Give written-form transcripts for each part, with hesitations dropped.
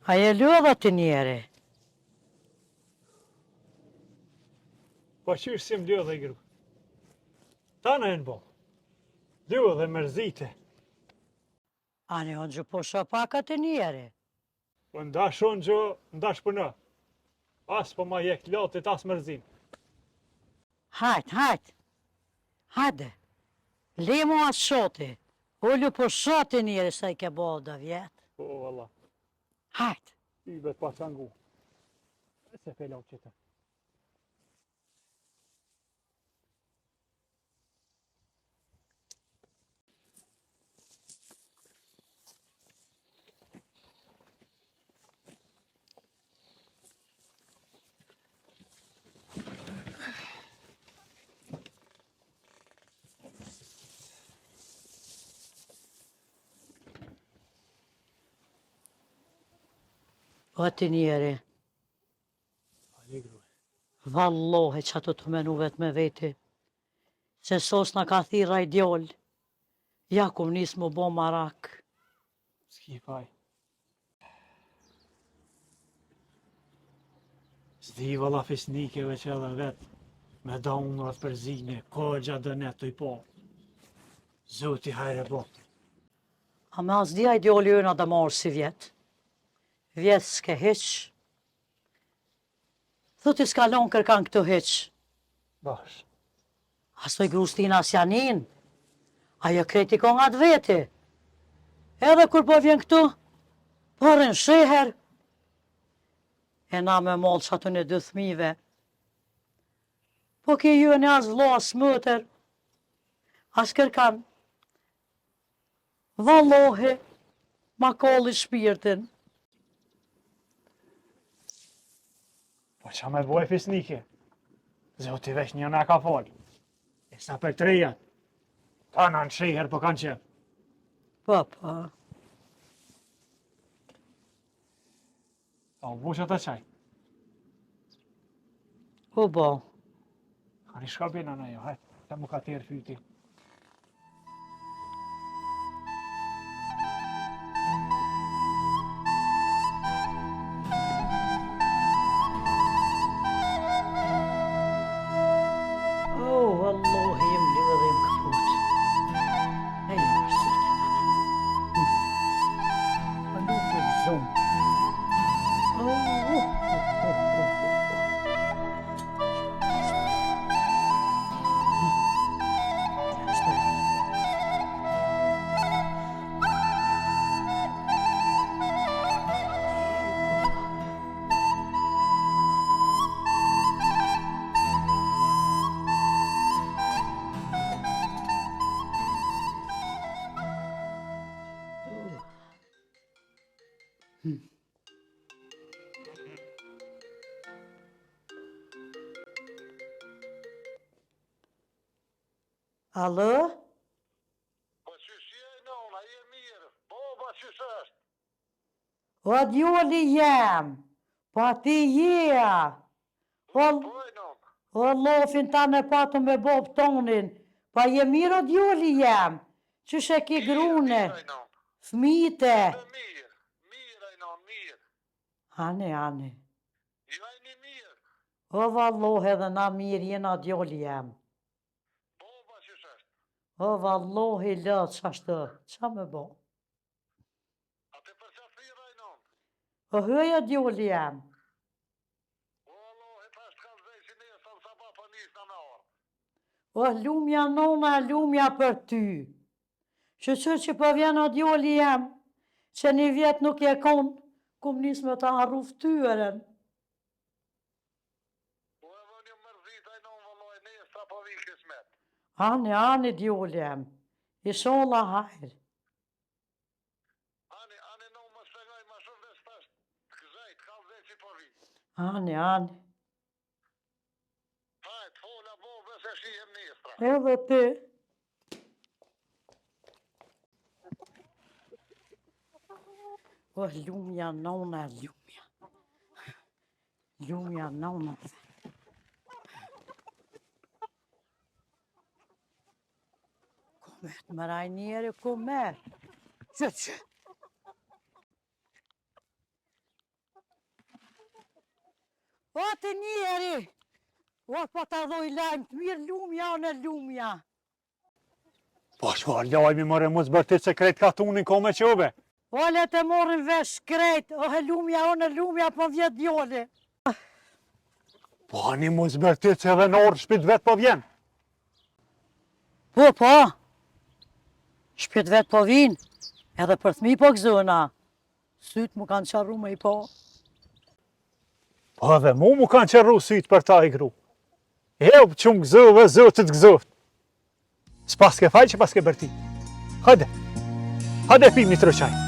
A je lodha të njeri? Po qysh si më lodha i gru. Ta në e në bo. Lodha mërzite. Ani o gjë po shopaka të njeri? Po ndash unë gjo, ndash për në. As po ma jek lotit, as mërzim. Hajt. Hajde. Lemo as shoti. Ullu po shoti njeri sa i ke bo dhe vjetë. Po, valla. Hajt. I bet pa qangu. E se fe lau qëta. O të njeri. Ali gru. Vallohi që ato të menu vetë me veti. Se sos në ka thira i djoll. Ja kum nis mu bo marak. S'ki faj. S'di valla fisnikeve që edhe vetë. Me da unrat për zine, kogja dënet të i po. Zoti hajre bo. A me as dia i djolli jëna dhe marë si vjetë. Vjetë s'ke heq. Thuti s'ka lon kërkan këtu heq. Bash. Aso i grustina s'janin. Ajo kreti ko nga të veti. Edhe kur po vjen këtu, porën sheher. E na me mollë që ato në 2 thmive. Po ke ju e një as vlo as mëtër. As kërkan. Vallohi, ma kolli shpirtin. Po qa me boj fisnike? Zoti vesh një nga ka fol. E sa për 3 janë. Ta në në shiher po kanë qef. Po. Ta u busha të qaj. U bo. Ani shka bina në jo, hajt. Ta mu ka tjerë fyti. Vallohi jem lëve dhe jem këput. E një përsit. A nuk e zonë. Alo? Po qysh je nona, je mirë, boba qysh është? O djoli jem, pa ti jeja. Po e nona, O lofin ta në patu me bob tonin, pa je mirë o djoli jem. Qysh e ki grune, mirë e nona, fmite. mirë e nona, mirë. Ani. Jo e një mirë, O vallohi edhe na mirë jena djoli jem. boba qysh është? O vallohi lët qashtë, qa me bo? A te për qa thira e nona? O hyja djoli jem. O Allah, e tash t'ka zvej që ne sa më sabah për njës në orë. O lumja nona, lumja për ty. Që po vjen o djoli jem, që një vjet nuk je kon, kum nis me ta harru ftyrën. O e dhe një mërzit e nona, vëlloj, ne sa po vi kismet. Ani djoli jem, isholla hajr. Ani nona më shpegoj ma shumë dhe s'tash t'këzej, t'ka zvej që po vi. Ani. Hajt, fola bobe se shihem nesra. Edhe ti. O lumja nona, lumja. Lumja nona. Komet më rajnjeri, komet. Që. O të njeri, o po të dhoj lajmë të mirë lumja o në lumja. Po çfarë lajmi more mos bërtit se krejt katunin ko me qove? O le të morin vesh krejt, o lumja o në lumja po vjet djoli. Po ani mos bërtit se edhe në orë shpit vet po vjen. Po, shpit vet po vinë, edhe për thmi po gëzona. Sytë mu kanë qarru me I po. Po edhe mu kanë qërru sytë për ta I gru. Që më gëzove, zotë të gëzovët. S'pas ke faj që pas ke bërtit. Hade pim një tërë qaj.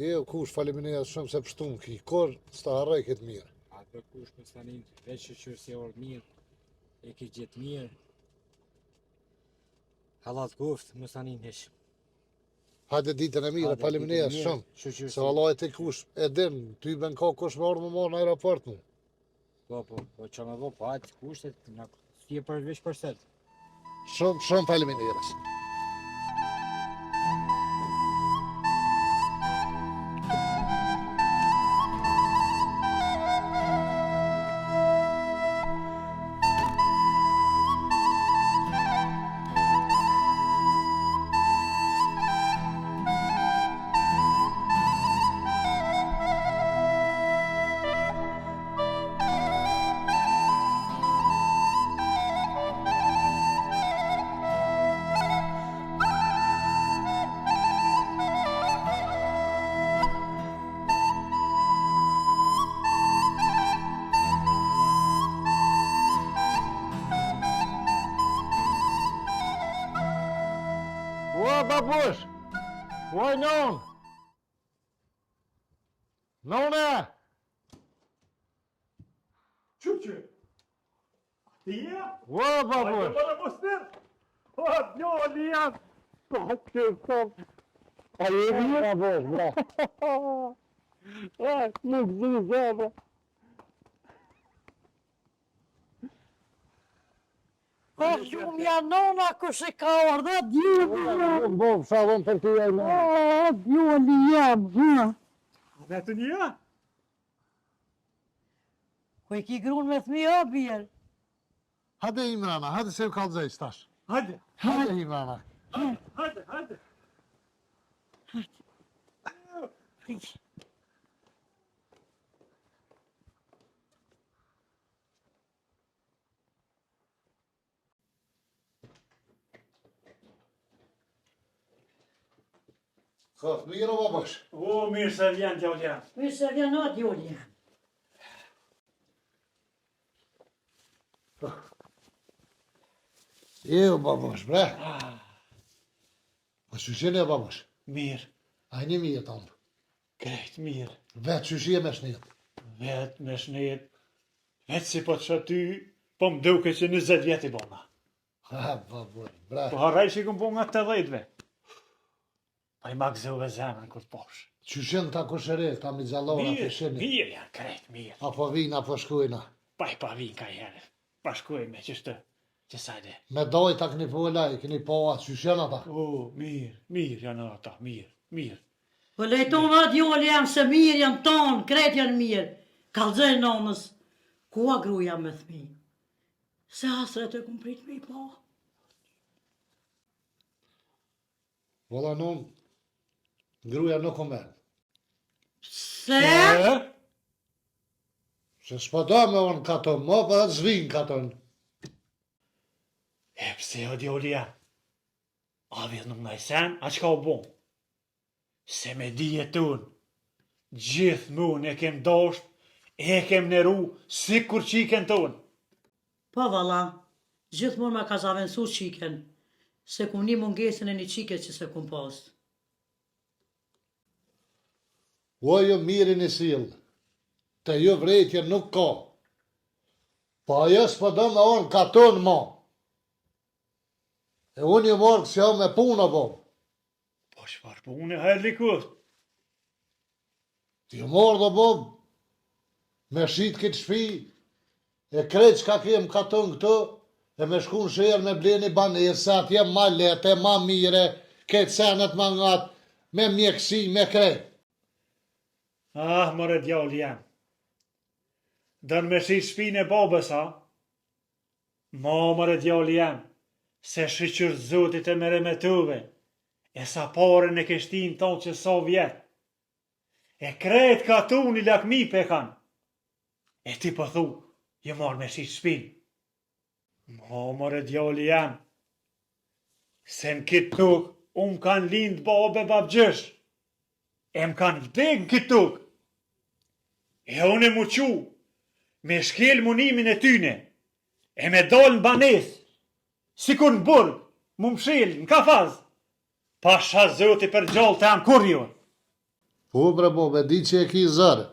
Jo, kush faleminderit shumë se pështum ki kor, s'ta harroj këtë mirë. Atë kush më stanin veç qërësi orë mirë, e ki gjithë mirë. Halat goft më stanin hesh. Hajde ditën e mirë, faleminderit shumë. Se vallaj te kush e din, ty ben ka kush më orë më marë në aeroport mu. Po që me bo, po atë kushtet, si e përveç për set. Shumë faleminderit. O babush, oj non. None. Që? Ti je? O babush. Para mos nër. O, djoli jam. Po, që kom. A je mirë babush, bra. Nuk zë zebra. O lumja nona kush e ka ardhe djeli. Bo, shalom për ty e në. O djoli jam, Dhe të një? Ku I ki grun me thmi o bjerë. Hajde Imrana, hajde se u kallëzoj stash. Hajde. Hajde Imrana. Hajde. Khaf, mirë o babush. O, mirë se vjen djoli jam. Mirë se vjen o djoli jam. Jo babush, bre. Po që qene babush? Mirë. A një mirë tonë. Krejt mirë. Vetë që shie me shnet. Vetë me shnet. Vetë si po të shë ty, po më duke që 20 vjet I bona. Ha, babush, bre. Po haraj që I këm po nga 80-ve. Pa I ma gëzove zemën kur posh. Që shenë ta kushere, ta mi gjallora, të sheni. Mirë janë krejt mirë. Apo vina, apo shkujna. Pa I pa vinë ka herë. Pa shkoj me qështë Qësajde. Me dojta këni po e laj, këni po atë, qysh janë ata? Mirë janë ata, mirë. Po lejton atë djali jam se mirë janë tonë, kret janë mirë. Kallëzoj nonës, ku a gruja me thmi? Se hasret e kum prit me I pa. Valla non, gruja nuk o men. Se? Se s'po do me unë katon, mo pa dhe zvin katon. E pse o djali jam? A vjet nuk nga I sen, a qka u bon? Se me dijet unë, gjithë mun e kem dosht, e kem neru, si kur qiken tonë. Po valla, gjithmonë ma ka zavensu qiken, se kum një mungesën e një qike që se kum pas. O jo mirin I sill, te jo vrejtje nuk ka. Po ajo s'po do me unë katon mo. E unë ju morë kësja me puna po. Po shpar punë e hajrë likut. Ti ju morë dhe po, me shit këtë shpi, e krejt qka kem katon këto, e me shku në shërë me bleni banesa, atje ma lete, ma mire, këtë senet ma ngat, me mjekësi, me krejt. Ah, more djalli jam. Dën me shit shpinë e babës, a? More djalli jam, se shqyqër zotit e mere me tuve, e sa pare në kështin tonë që sa vjetë. E krejt ka tu një lakmi pe kanë. E ti po thu, je marrë me shit shpinë. More djalli jam, se në kitë tuk, unë kanë lindë babe babgjësh. E më kanë vdek në këtë tuk. E unë e muqu, me shkel munimin e tyne, e me dal në banes, si kur në burg, mu mshil, në kafaz, pasha zoti për gjallë të janë kur jo. Po bre bo, be di që e ki zërë.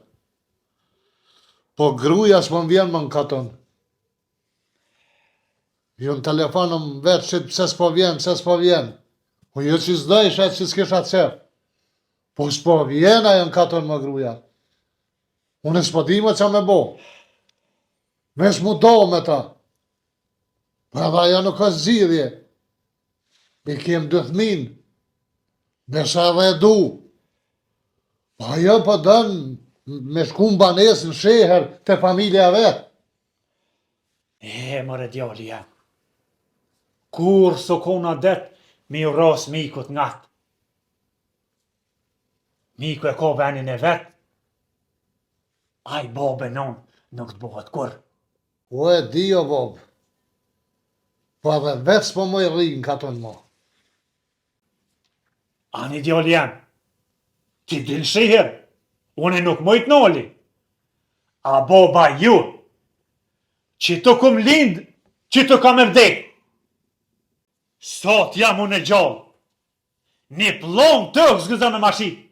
Po gruja s'po m'vjen më në katon. Jo në telefonëm vetë që pse s'po vjen. Po jo që s'dojsh atë që s'kisha qef. Po s'po vjen ajo në katon më gruja. Unë s'po di më që me bo. Me s'mu do me ta. Pra dhe ajo nuk është zgjidhje. I kem dëthmin. Nesa edhe e du. Po ajo po dënë me shku në banes në sheher të familja vetë. E, more djalli jam. Kur së kona det, mi u ras mikut ngat. Miku e ka venin e vet. Aj babe non, nuk të bëhet kur. O e di o bob. Po edhe vetë s'po më I rrinë katon mo. Ani djalli jam, ti din shiher, une nuk mojt noli. A baba ju, që të kum lind, që të kam e vdek. Sot jam unë e gjallë, një plong të zgëzën me mashit.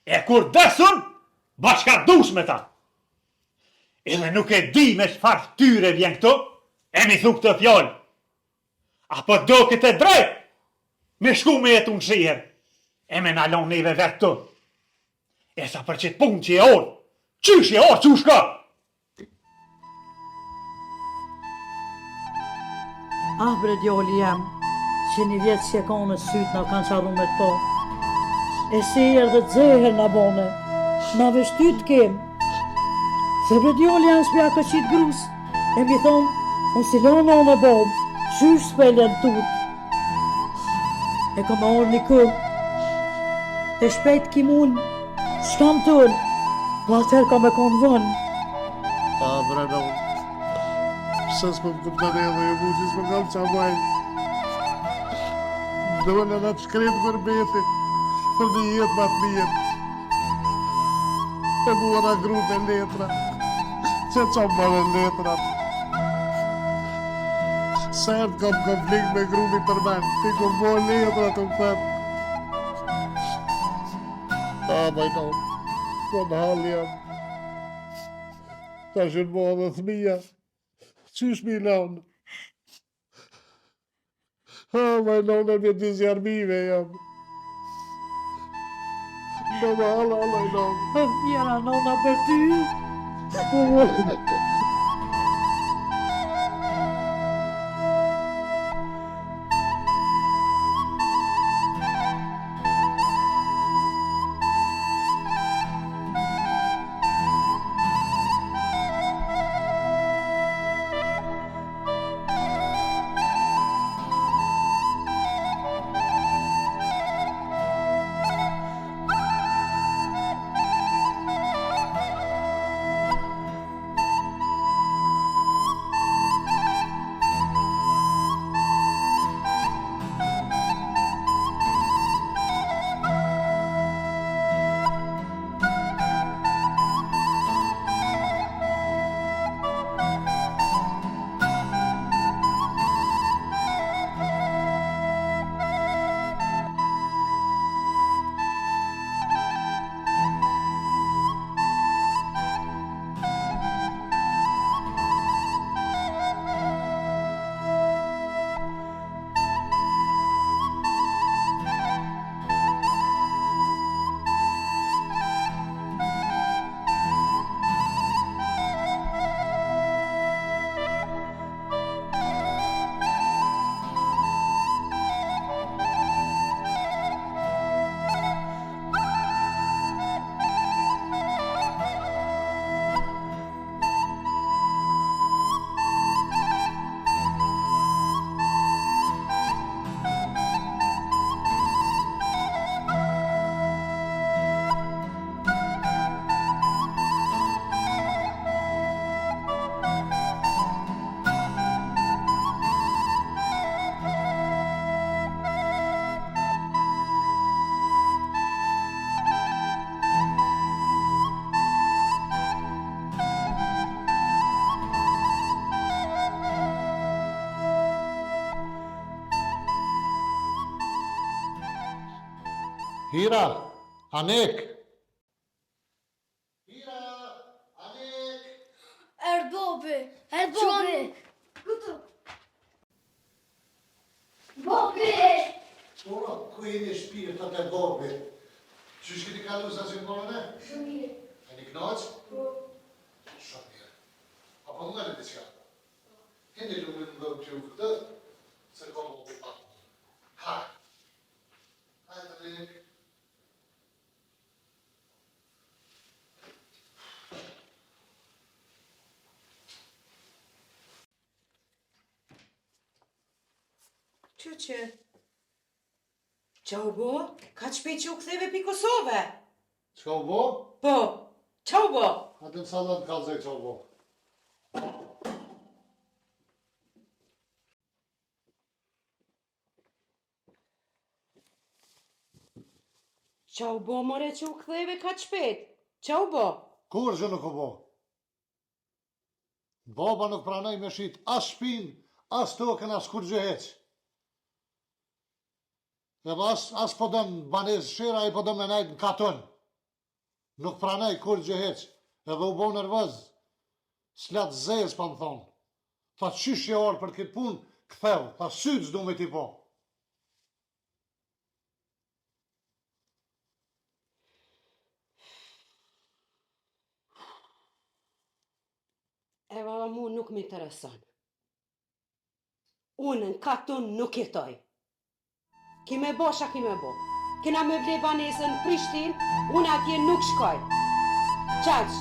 E kur desun, bashka dush me ta. Edhe nuk e di me çfarë tyre vjen këto, e mi thuk të fjallë. Apo do këtë drejt, me shku me jetu në shiher, e me nalon neve vetë të. E sa për qëtë pun që e orë, qysh e orë, qush ka? Ah, bre djali jam, që një vjetë që e ka në sytë na kanë qarru me të po. E si erë dhe të zëher në bone, na vështyt kem. Se bre djali jam s'pja ka qitë grus, e mi thonë, unë si lona në bom, qysh s'pelen tut. E ka ma orë një kë, e shpejt kim unë, shkam tënë, po atër ka me konë vënë. A bre no. Pse s'po më kuptën edhe ju mu që s'po kam qa majnë. Dëvën e në të shkretë gërbeti, për një jetë ma fmijet. E mua në grupe letra, që qa më në letrat. Sërë kam konflikt me grupi për men, ti ku më letrat të më thëmë. A, bajno, po në halë jam. Ta shënë mua dhe thmija, qysh mi launë. Ha, bajno, në një dy zjarmive jam. Në më halë, bajno. Njëra nona për ty. Hira, Anek. Hira, Anek. Erdobi. Këtu. Bobi. Ora, ku jeni shpirtat e Bobi? Qysh kiti kalu sa që në e? Shumë mirë. E një knaq? Po. Shumë mirë. Apo nga në diqka? Hindi lumin nga pju këtë, se komo u pa. Ha! Hajde, Anek. Që? Qa u bo? Ka shpejt që u ktheve pi Kosove? Qka u bo? Po, qa u bo? Atë në salon kalzaj qka u bo. Qa u bo, more që u ktheve ka shpejt? Qa u bo? Kur që nuk u bo? Baba nuk pranoj me shit as shpin, as tokën, as kur gjë heq. Edhe as po dëm banez shira, i po dëm me najt në katon. Nuk pranoj kur gjë heq. Edhe u bo nervoz. S'lat zez, pa më thonë. Tha qysh je orë për këtë pun, këtheu. Tha sytë du me ti po. E valla mu nuk më intereson. Unë në katon nuk jetoj. Ki me bo, shka ki me bo. Kena me ble banesën në Prishtin, unë atje nuk shkoj. Qaq.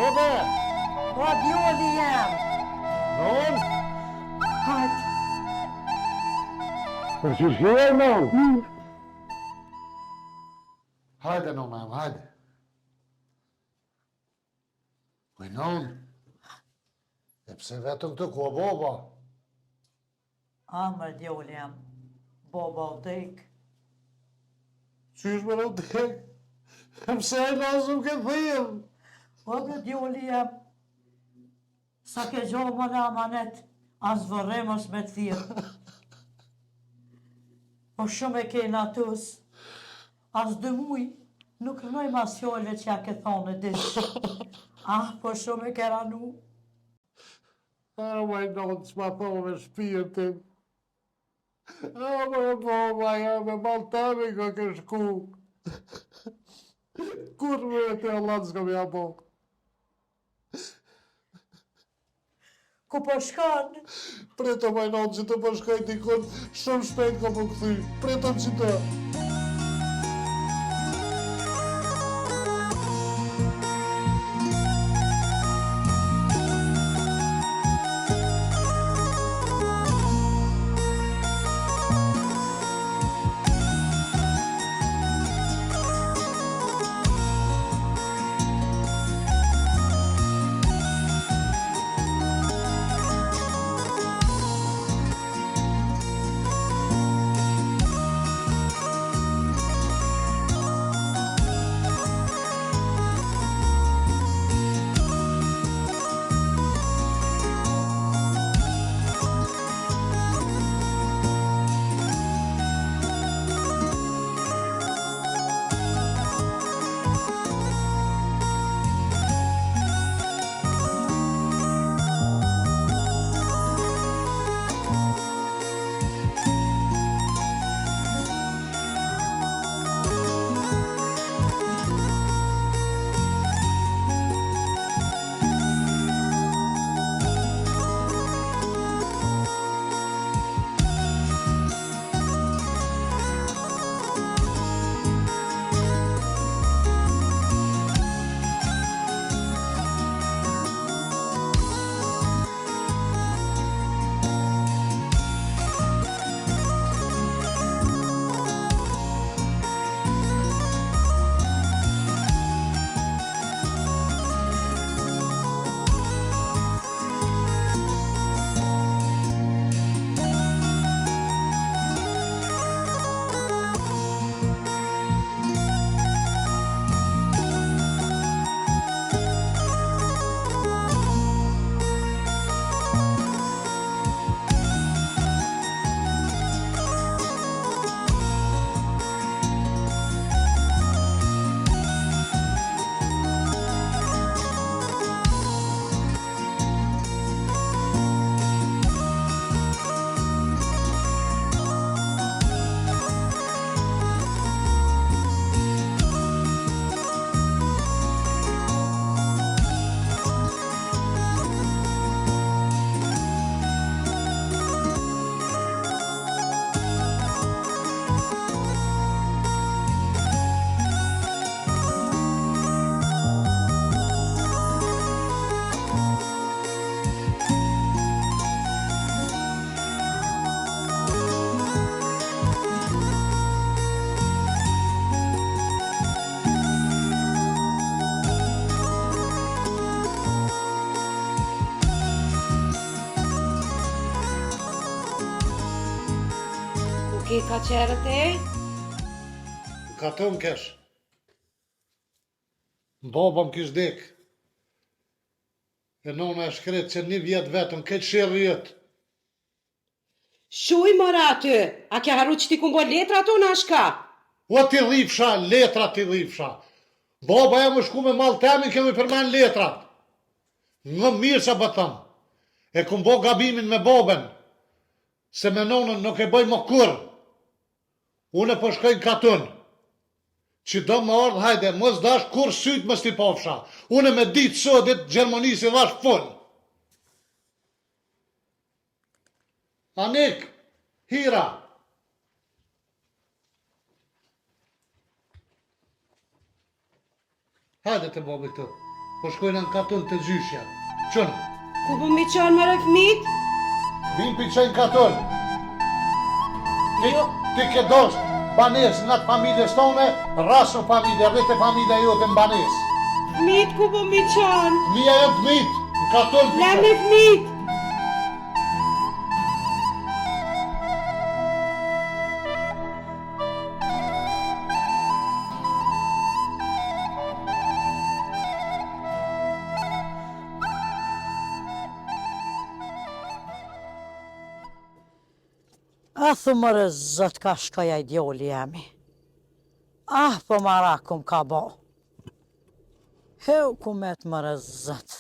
Bobe! Po djoli jam. Non? Hajt. Për që shkje, non? Hajde, non, hajde. Po non? E pse vetëm të ko boba? Amër djoli jam. Boba u dek. Qysh me në dek? E pse e lazëm këtë dhijëm? Po dhe djoli jam. Sa ke gjohë më në amanet, as vërrem as me të thirë. Po shumë e ke natus, as 2 muj, nuk rënoj mas fjollëve që ja ke thonë e dish. Ah, po shumë e ke ranu. Maj non, që ma thonë me shpirtin. Më boba, ja me maltami ka ke shku. Kur me të Allah s'ka me abo. Ku po shkan? Preto maj non, që të po shkoj dikon, shumë shpejt ka po këthy. Preto që të. Ki ka qerët e? Ka të më kesh. Baba më kish dek. E nona e shkret që 1 vjet vetëm, këtë shirë jetë. Shuj mora aty, a ke haru që ti kumbo letra ato në shka? O ti dhipsha, letra ti dhipsha. Baba e më shku me malë temi, kemi përmen letrat. Në mirë sa bëtëm. E kumbo gabimin me boben. Se me nonën nuk e bëj më kur. Unë po shkojnë katun. Që do më ardhë, hajde, mos dash kur sytë më sti pofsha. Unë me ditë sodit Gjermonisi dhash fun. Anik, hira. Hajde të bobi këtu. Po shkojnë në katon të gjyshja. Qënë, Ku po mi qanë më fëmit? vinë për qenë katon. Ti ke dosh banes në atë familjes tone, rasë në familje, rrete familja jote në banes. Fëmit ku po mi qanë? Mija e të mitë, në katon për Lemi fëmit! A thumërë zët ka shkoja i djoli jemi. Ah, po marakum ka bo. Heu ku me të mërë zët.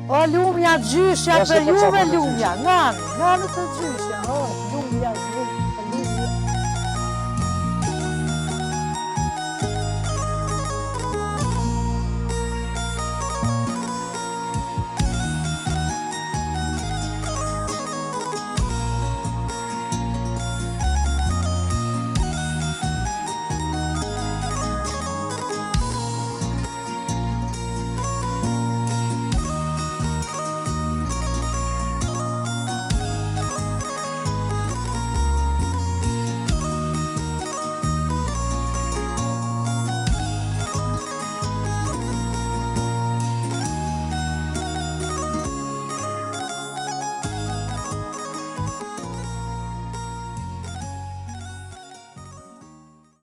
O lumja gjyshja për juve lumja, nganë të gjyshja, lumja.